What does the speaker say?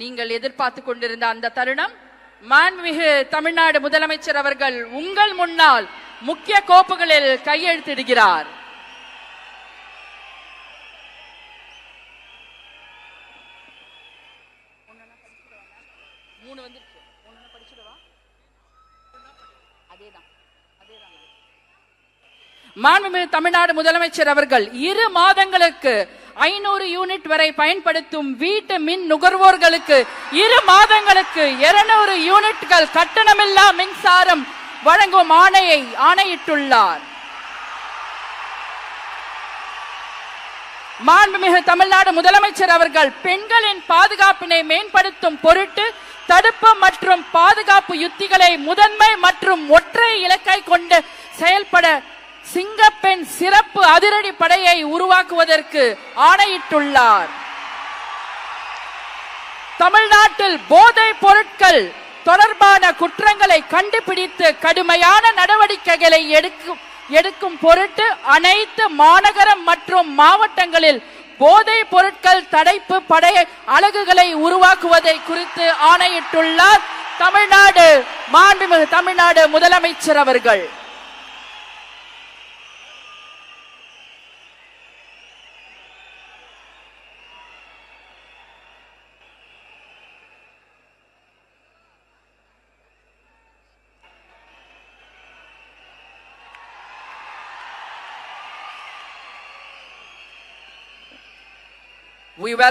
நீங்கள் எதிர்பார்த்து கொண்டிருந்த அந்த தருணம், மாண்புமிகு தமிழ்நாடு முதலமைச்சர் அவர்கள் உங்கள் முன்னால் முக்கிய கோப்புகளில் கையெழுத்திடுகிறார். மாண்புமிகு தமிழ்நாடு முதலமைச்சர் அவர்கள் 2 மாதங்களுக்கு 500 யூனிட் வரை பயன்படுத்தும் வீட்டு மின் நுகர்வோர்களுக்கு 2 மாதங்களுக்கு 200 யூனிட்கள் கட்டணமில்லா மின்சாரம் வழங்கும் ஆணையிட்டுள்ளார். மாண்புமிகு தமிழ்நாடு முதலமைச்சர் அவர்கள் பெண்களின் பாதுகாப்பினை மேம்படுத்தும் பொருட்டு தடுப்பு மற்றும் பாதுகாப்பு யுத்திகளை முதன்மை மற்றும் ஒற்றை இலக்கை கொண்டு செயல்பட சிங்கப்பெண் சிறப்பு அதிரடி படையை உருவாக்குவதற்கு ஆணையிட்டுள்ளார். தமிழ்நாட்டில் போதைப் பொருட்கள் தொடர்பான குற்றங்களை கண்டுபிடித்து கடுமையான நடவடிக்கைகளை எடுக்கும் பொருட்டு அனைத்து மாநகரம் மற்றும் மாவட்டங்களில் போதைப் பொருட்கள் தடுப்பு படை அலகுகளை உருவாக்குவதை குறித்து ஆணையிட்டுள்ளார் மாண்புமிகு தமிழ்நாடு முதலமைச்சர் அவர்கள். We welcome